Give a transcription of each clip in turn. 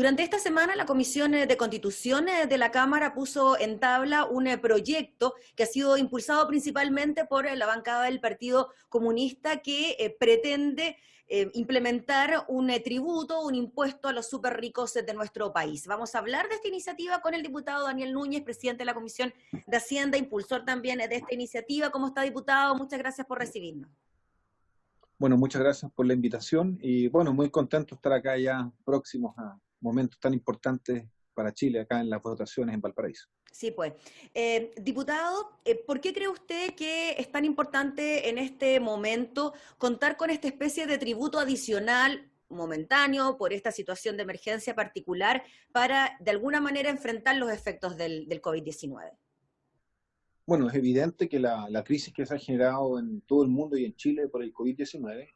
Durante esta semana la Comisión de Constitución de la Cámara puso en tabla un proyecto que ha sido impulsado principalmente por la bancada del Partido Comunista que pretende implementar un tributo, un impuesto a los súper ricos de nuestro país. Vamos a hablar de esta iniciativa con el diputado Daniel Núñez, presidente de la Comisión de Hacienda, impulsor también de esta iniciativa. ¿Cómo está, diputado? Muchas gracias por recibirnos. Bueno, muchas gracias por la invitación y bueno, muy contento de estar acá ya próximos a momentos tan importantes para Chile, acá en las votaciones en Valparaíso. Sí, pues. Diputado, ¿por qué cree usted que es tan importante en este momento contar con esta especie de tributo adicional momentáneo por esta situación de emergencia particular para, de alguna manera, enfrentar los efectos del COVID-19? Bueno, es evidente que la crisis que se ha generado en todo el mundo y en Chile por el COVID-19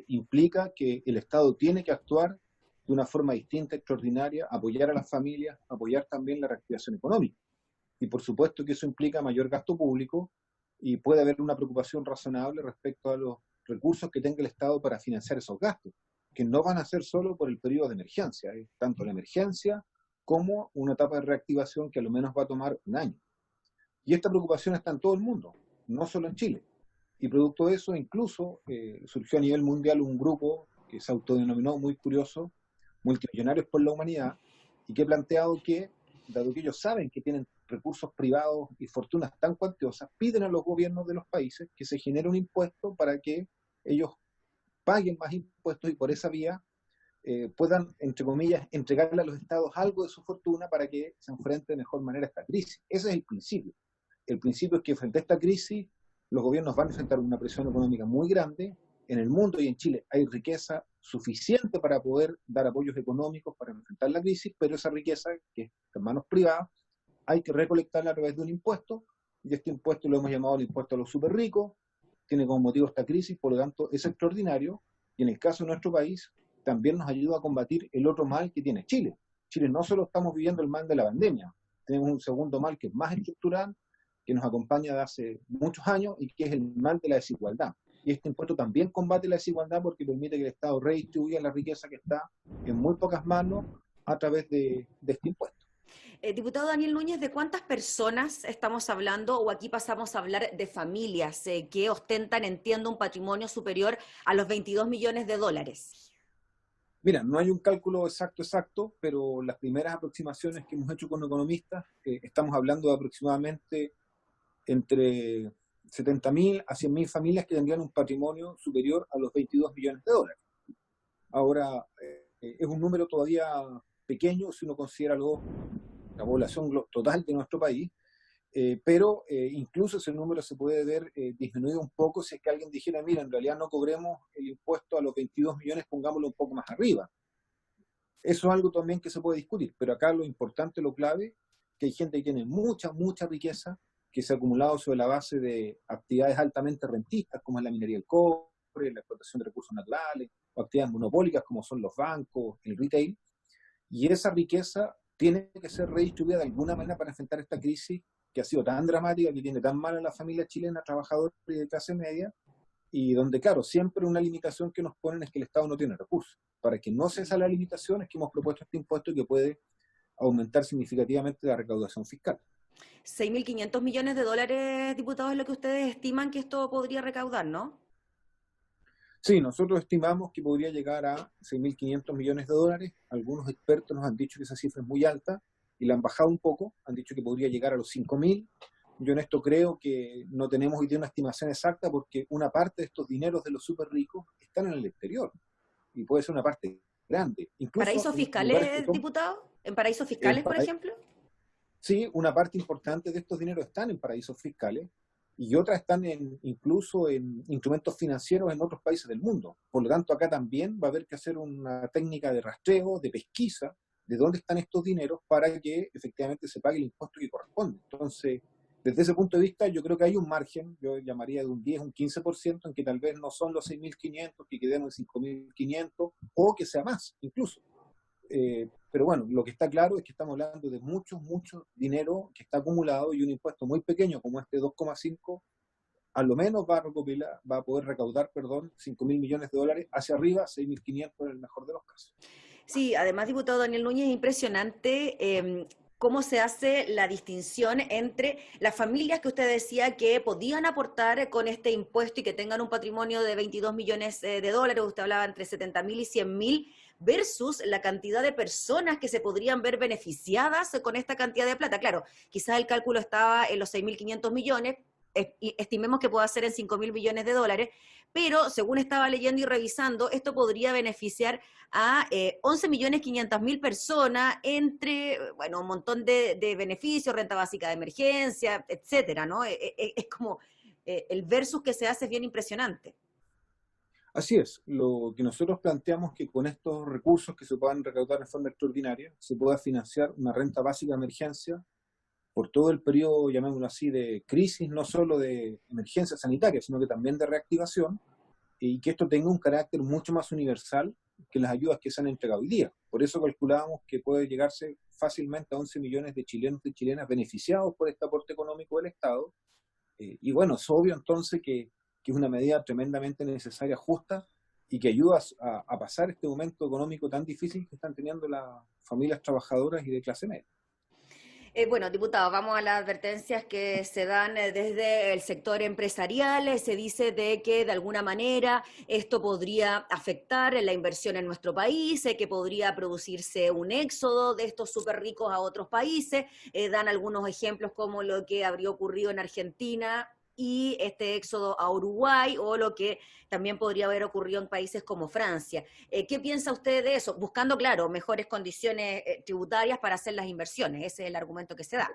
implica que el Estado tiene que actuar de una forma distinta, extraordinaria, apoyar a las familias, apoyar también la reactivación económica. Y por supuesto que eso implica mayor gasto público y puede haber una preocupación razonable respecto a los recursos que tenga el Estado para financiar esos gastos, que no van a ser solo por el periodo de emergencia, tanto la emergencia como una etapa de reactivación que a lo menos va a tomar un año. Y esta preocupación está en todo el mundo, no solo en Chile. Y producto de eso, incluso surgió a nivel mundial un grupo que se autodenominó, muy curioso, Multimillonarios por la Humanidad, y que ha planteado que, dado que ellos saben que tienen recursos privados y fortunas tan cuantiosas, piden a los gobiernos de los países que se genere un impuesto para que ellos paguen más impuestos y por esa vía puedan, entre comillas, entregarle a los estados algo de su fortuna para que se enfrente de mejor manera a esta crisis. Ese es el principio. El principio es que frente a esta crisis los gobiernos van a enfrentar una presión económica muy grande. En el mundo y en Chile hay riqueza suficiente para poder dar apoyos económicos para enfrentar la crisis, pero esa riqueza, que es en manos privadas, hay que recolectarla a través de un impuesto, y este impuesto lo hemos llamado el impuesto a los súper ricos, tiene como motivo esta crisis, por lo tanto es extraordinario, y en el caso de nuestro país también nos ayuda a combatir el otro mal que tiene Chile. Chile no solo estamos viviendo el mal de la pandemia, tenemos un segundo mal que es más estructural, que nos acompaña de hace muchos años y que es el mal de la desigualdad. Y este impuesto también combate la desigualdad porque permite que el Estado redistribuya la riqueza que está en muy pocas manos a través de este impuesto. Diputado Daniel Núñez, ¿de cuántas personas estamos hablando o aquí pasamos a hablar de familias que ostentan, entiendo, un patrimonio superior a los 22 millones de dólares? Mira, no hay un cálculo exacto, pero las primeras aproximaciones que hemos hecho con economistas, estamos hablando de aproximadamente entre 70.000 a 100.000 familias que tendrían un patrimonio superior a los 22 millones de dólares. Ahora, es un número todavía pequeño si uno considera la población total de nuestro país, pero incluso ese número se puede ver disminuido un poco si es que alguien dijera, mira, en realidad no cobremos el impuesto a los 22 millones, pongámoslo un poco más arriba. Eso es algo también que se puede discutir, pero acá lo importante, lo clave, que hay gente que tiene mucha riqueza, que se ha acumulado sobre la base de actividades altamente rentistas, como es la minería del cobre, la explotación de recursos naturales, o actividades monopólicas como son los bancos, el retail, y esa riqueza tiene que ser redistribuida de alguna manera para enfrentar esta crisis que ha sido tan dramática, que tiene tan mal a la familia chilena, trabajadora y de clase media, y donde, claro, siempre una limitación que nos ponen es que el Estado no tiene recursos. Para que no cese la limitación es que hemos propuesto este impuesto que puede aumentar significativamente la recaudación fiscal. 6.500 millones de dólares, diputados, es lo que ustedes estiman que esto podría recaudar, ¿no? Sí, nosotros estimamos que podría llegar a 6.500 millones de dólares. Algunos expertos nos han dicho que esa cifra es muy alta y la han bajado un poco, han dicho que podría llegar a los 5.000. Yo en esto creo que no tenemos hoy día una estimación exacta porque una parte de estos dineros de los súper ricos están en el exterior y puede ser una parte grande. Incluso ¿Paraísos en lugares que fiscales, son, diputado? ¿En paraísos en, fiscales, por ejemplo? sí, una parte importante de estos dineros están en paraísos fiscales y otras están incluso en instrumentos financieros en otros países del mundo. Por lo tanto, acá también va a haber que hacer una técnica de rastreo, de pesquisa, de dónde están estos dineros para que efectivamente se pague el impuesto que corresponde. Entonces, desde ese punto de vista, yo creo que hay un margen, yo llamaría de un 10, un 15%, en que tal vez no son los 6.500, que queden en 5.500, o que sea más, incluso. Pero bueno, lo que está claro es que estamos hablando de mucho dinero que está acumulado y un impuesto muy pequeño como este 2,5, a lo menos va a poder recaudar, 5.000 millones de dólares, hacia arriba 6.500 en el mejor de los casos. Sí, además, diputado Daniel Núñez, es impresionante cómo se hace la distinción entre las familias que usted decía que podían aportar con este impuesto y que tengan un patrimonio de 22 millones de dólares, usted hablaba entre 70.000 y 100.000, versus la cantidad de personas que se podrían ver beneficiadas con esta cantidad de plata. Claro, quizás el cálculo estaba en los 6.500 millones, estimemos que pueda ser en 5.000 millones de dólares, pero según estaba leyendo y revisando, esto podría beneficiar a 11.500.000 personas entre, bueno, un montón de beneficios, renta básica de emergencia, etcétera, ¿no? Es como el versus que se hace es bien impresionante. Así es, lo que nosotros planteamos que con estos recursos que se puedan recaudar de forma extraordinaria, se pueda financiar una renta básica de emergencia por todo el periodo, llamémoslo así, de crisis, no solo de emergencia sanitaria, sino que también de reactivación, y que esto tenga un carácter mucho más universal que las ayudas que se han entregado hoy día. Por eso calculábamos que puede llegarse fácilmente a 11 millones de chilenos y chilenas beneficiados por este aporte económico del Estado. Y bueno, es obvio entonces que es una medida tremendamente necesaria, justa, y que ayuda a pasar este momento económico tan difícil que están teniendo las familias trabajadoras y de clase media. Bueno, diputado, vamos a las advertencias que se dan desde el sector empresarial. Se dice de que de alguna manera esto podría afectar la inversión en nuestro país, que podría producirse un éxodo de estos súper ricos a otros países. Dan algunos ejemplos como lo que habría ocurrido en Argentina y este éxodo a Uruguay, o lo que también podría haber ocurrido en países como Francia. ¿Qué piensa usted de eso? Buscando, claro, mejores condiciones tributarias para hacer las inversiones. Ese es el argumento que se da.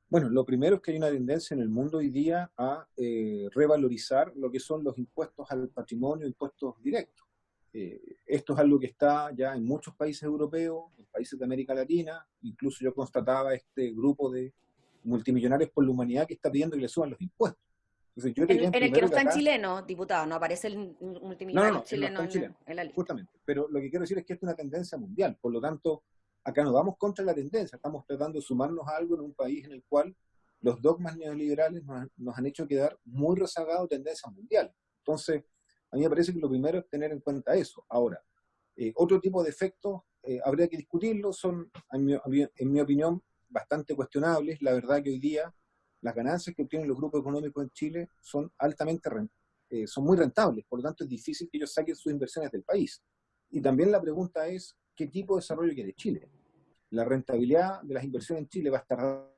Bueno, lo primero es que hay una tendencia en el mundo hoy día a revalorizar lo que son los impuestos al patrimonio, impuestos directos. Esto es algo que está ya en muchos países europeos, en países de América Latina. Incluso yo constataba este grupo de multimillonarios por la humanidad que está pidiendo que le suban los impuestos. Entonces yo diría en En el que no primero que están acá, chilenos, diputado, no aparece el no, no, multimillonario no, él no chileno está en Chile, en la lista. justamente. Pero lo que quiero decir es que esto es una tendencia mundial. Por lo tanto, acá no vamos contra la tendencia, estamos tratando de sumarnos a algo en un país en el cual los dogmas neoliberales nos han hecho quedar muy rezagados de tendencias mundiales. Entonces, a mí me parece que lo primero es tener en cuenta eso. Ahora, otro tipo de efectos habría que discutirlos, son, en mi opinión, bastante cuestionables. La verdad que hoy día las ganancias que obtienen los grupos económicos en Chile son son muy rentables, por lo tanto es difícil que ellos saquen sus inversiones del país. Y también la pregunta es, ¿qué tipo de desarrollo quiere Chile? La rentabilidad de las inversiones en Chile va a estar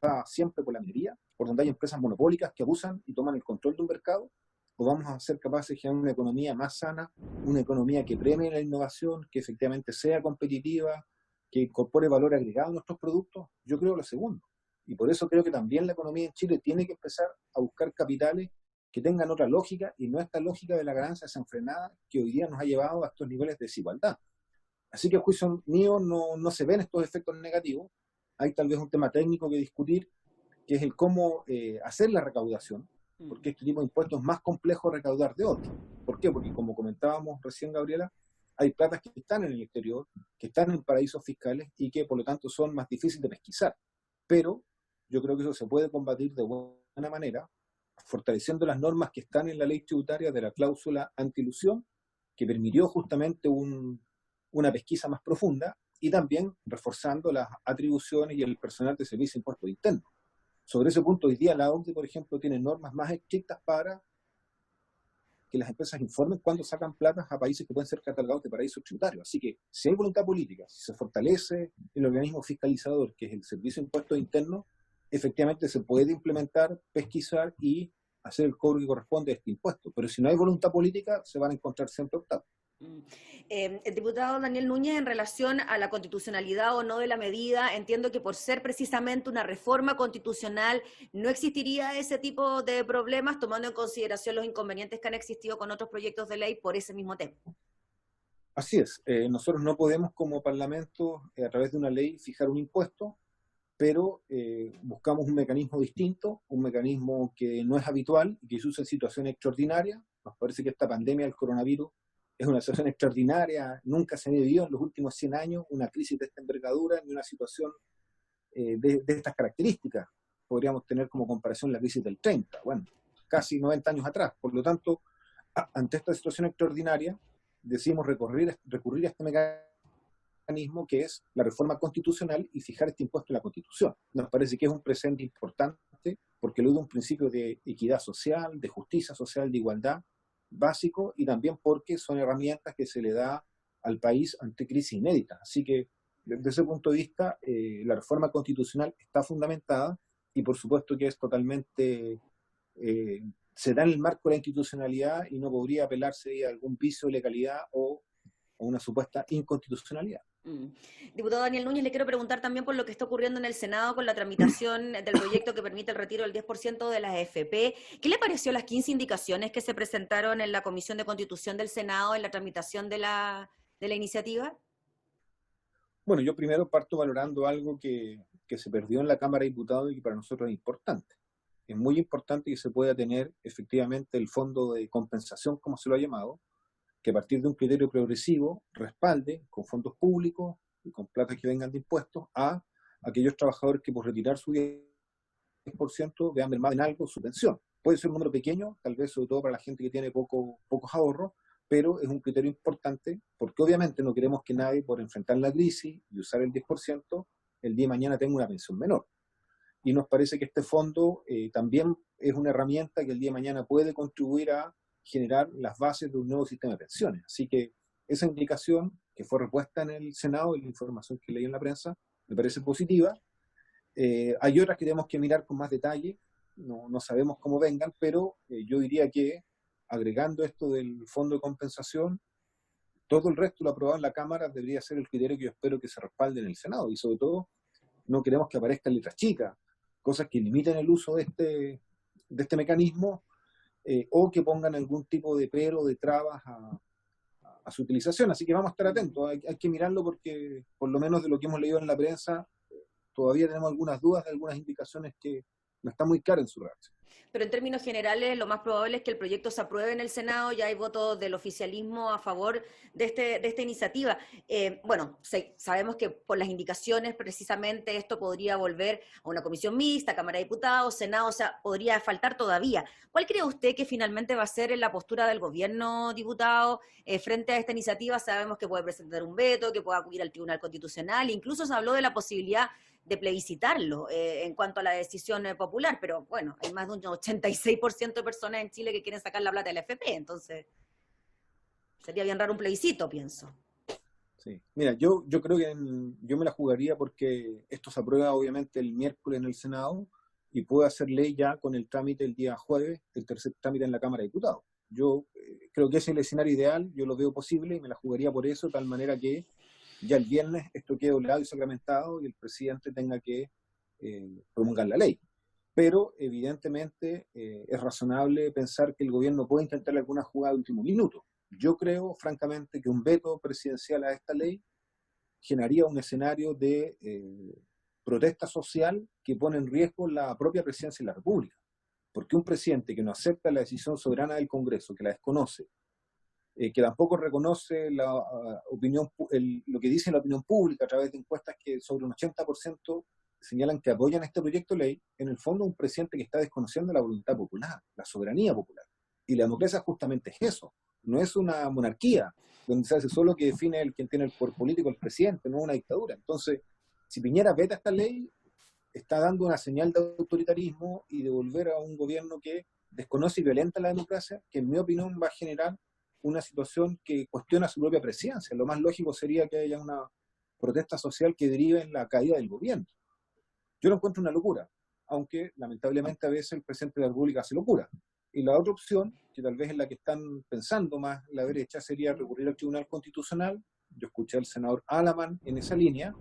dada siempre por la minería, por donde hay empresas monopólicas que abusan y toman el control de un mercado, o vamos a ser capaces de generar una economía más sana, una economía que premie la innovación, que efectivamente sea competitiva, que incorpore valor agregado a nuestros productos. Yo creo lo segundo. Y por eso creo que también la economía en Chile tiene que empezar a buscar capitales que tengan otra lógica y no esta lógica de la ganancia desenfrenada que hoy día nos ha llevado a estos niveles de desigualdad. Así que a juicio mío no se ven estos efectos negativos. Hay tal vez un tema técnico que discutir, que es el cómo hacer la recaudación, porque este tipo de impuestos es más complejo recaudar de otros. ¿Por qué? Porque como comentábamos recién, Gabriela, hay platas que están en el exterior, que están en paraísos fiscales y que por lo tanto son más difíciles de pesquisar. Pero yo creo que eso se puede combatir de buena manera, fortaleciendo las normas que están en la ley tributaria de la cláusula anti-ilusión, que permitió justamente una pesquisa más profunda, y también reforzando las atribuciones y el personal de servicio de impuestos internos. Sobre ese punto, hoy día la OCDE, por ejemplo, tiene normas más estrictas para que las empresas informen cuando sacan platas a países que pueden ser catalogados de paraísos tributarios. Así que si hay voluntad política, si se fortalece el organismo fiscalizador, que es el Servicio de Impuestos Internos, efectivamente se puede implementar, pesquisar y hacer el cobro que corresponde a este impuesto. Pero si no hay voluntad política, se van a encontrar siempre obstáculos. El diputado Daniel Núñez, en relación a la constitucionalidad o no de la medida, entiendo que por ser precisamente una reforma constitucional no existiría ese tipo de problemas, tomando en consideración los inconvenientes que han existido con otros proyectos de ley por ese mismo tema. Así es, nosotros no podemos como Parlamento, a través de una ley, fijar un impuesto, pero buscamos un mecanismo distinto, un mecanismo que no es habitual y que se usa en situaciones extraordinarias. Nos parece que esta pandemia del coronavirus es una situación extraordinaria, nunca se ha vivido en los últimos 100 años una crisis de esta envergadura ni una situación de estas características. Podríamos tener como comparación la crisis del 30, bueno, casi 90 años atrás. Por lo tanto, ante esta situación extraordinaria, decidimos recurrir a este mecanismo que es la reforma constitucional y fijar este impuesto en la Constitución. Nos parece que es un precedente importante porque lo de un principio de equidad social, de justicia social, de igualdad básico, y también porque son herramientas que se le da al país ante crisis inéditas. Así que desde ese punto de vista la reforma constitucional está fundamentada y por supuesto que es totalmente se da en el marco de la institucionalidad y no podría apelarse a algún vicio de legalidad o a una supuesta inconstitucionalidad. Diputado Daniel Núñez, le quiero preguntar también por lo que está ocurriendo en el Senado con la tramitación del proyecto que permite el retiro del 10% de las AFP. ¿Qué le pareció las 15 indicaciones que se presentaron en la Comisión de Constitución del Senado en la tramitación de la iniciativa? Bueno, yo primero parto valorando algo que se perdió en la Cámara de Diputados y que para nosotros es importante. Es muy importante que se pueda tener efectivamente el fondo de compensación, como se lo ha llamado, que a partir de un criterio progresivo respalde con fondos públicos y con plata que vengan de impuestos a aquellos trabajadores que por retirar su 10% vean mermada en algo su pensión. Puede ser un número pequeño, tal vez sobre todo para la gente que tiene pocos ahorros, pero es un criterio importante porque obviamente no queremos que nadie por enfrentar la crisis y usar el 10% el día de mañana tenga una pensión menor. Y nos parece que este fondo también es una herramienta que el día de mañana puede contribuir a generar las bases de un nuevo sistema de pensiones. Así que esa indicación que fue repuesta en el Senado y la información que leí en la prensa me parece positiva. Hay otras que tenemos que mirar con más detalle, no sabemos cómo vengan, pero yo diría que agregando esto del fondo de compensación, todo el resto lo aprobado en la Cámara debería ser el criterio que yo espero que se respalde en el Senado, y sobre todo no queremos que aparezcan letras chicas, cosas que limiten el uso de este mecanismo, o que pongan algún tipo de pero, de trabas a su utilización. Así que vamos a estar atentos, hay que mirarlo porque por lo menos de lo que hemos leído en la prensa, todavía tenemos algunas dudas de algunas indicaciones que no están muy claras en su redacción. Pero en términos generales, lo más probable es que el proyecto se apruebe en el Senado, ya hay votos del oficialismo a favor de esta iniciativa. Bueno, sabemos que por las indicaciones, precisamente, esto podría volver a una comisión mixta, Cámara de Diputados, Senado, o sea, podría faltar todavía. ¿Cuál cree usted que finalmente va a ser la postura del gobierno, diputado, frente a esta iniciativa? Sabemos que puede presentar un veto, que puede acudir al Tribunal Constitucional, incluso se habló de la posibilidad de plebiscitarlo en cuanto a la decisión popular, pero bueno, hay más de un 86% de personas en Chile que quieren sacar la plata del FP, entonces sería bien raro un plebiscito, pienso. Sí. Mira, yo creo que yo me la jugaría porque esto se aprueba obviamente el miércoles en el Senado y puede hacer ley ya con el trámite el día jueves, el tercer trámite en la Cámara de Diputados. Yo creo que ese es el escenario ideal, yo lo veo posible y me la jugaría por eso, de tal manera que ya el viernes esto quede doblado y sacramentado y el presidente tenga que promulgar la ley. Pero evidentemente es razonable pensar que el gobierno puede intentar alguna jugada de último minuto. Yo creo, francamente, que un veto presidencial a esta ley generaría un escenario de protesta social que pone en riesgo la propia presidencia de la República. Porque un presidente que no acepta la decisión soberana del Congreso, que la desconoce, que tampoco reconoce la opinión, lo que dice la opinión pública a través de encuestas que sobre un 80% señalan que apoyan este proyecto de ley, en el fondo un presidente que está desconociendo la voluntad popular, la soberanía popular. Y la democracia justamente es eso, no es una monarquía, donde se hace solo que define quien tiene el poder político, el presidente, no una dictadura. Entonces, si Piñera veta esta ley, está dando una señal de autoritarismo y de volver a un gobierno que desconoce y violenta la democracia, que en mi opinión va a generar una situación que cuestiona su propia presidencia. Lo más lógico sería que haya una protesta social que derive en la caída del gobierno. Yo lo encuentro una locura, aunque lamentablemente a veces el presidente de la República hace locura. Y la otra opción, que tal vez es la que están pensando más la derecha, sería recurrir al Tribunal Constitucional. Yo escuché al senador Alaman en esa línea,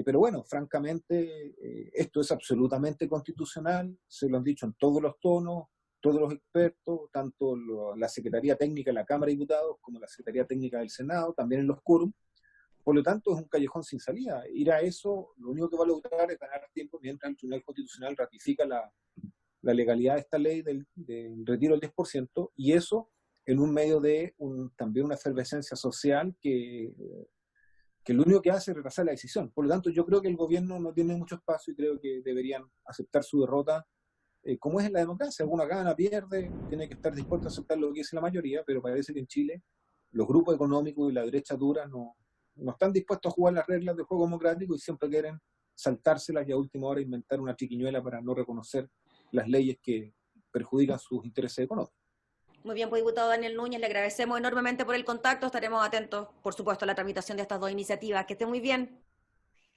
pero bueno, francamente, esto es absolutamente constitucional, se lo han dicho en todos los tonos, todos los expertos, tanto la Secretaría Técnica de la Cámara de Diputados como la Secretaría Técnica del Senado, también en los quórum. Por lo tanto, es un callejón sin salida. Ir a eso, lo único que va a lograr es ganar tiempo mientras el Tribunal Constitucional ratifica la legalidad de esta ley del retiro del 10%, y eso en un medio de también una efervescencia social que lo único que hace es retrasar la decisión. Por lo tanto, yo creo que el gobierno no tiene mucho espacio y creo que deberían aceptar su derrota, como es en la democracia. Alguna gana, pierde, tiene que estar dispuesto a aceptar lo que dice la mayoría, pero parece que en Chile los grupos económicos y la derecha dura no están dispuestos a jugar las reglas del juego democrático y siempre quieren saltárselas y a última hora inventar una triquiñuela para no reconocer las leyes que perjudican sus intereses económicos. Muy bien, pues diputado Daniel Núñez, le agradecemos enormemente por el contacto. Estaremos atentos, por supuesto, a la tramitación de estas dos iniciativas. Que esté muy bien.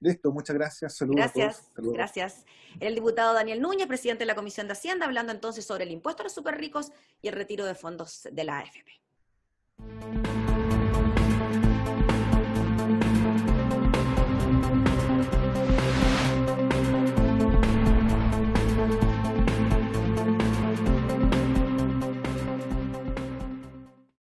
Listo, muchas gracias. Saludos a todos. Gracias. El diputado Daniel Núñez, presidente de la Comisión de Hacienda, hablando entonces sobre el impuesto a los superricos y el retiro de fondos de la AFP.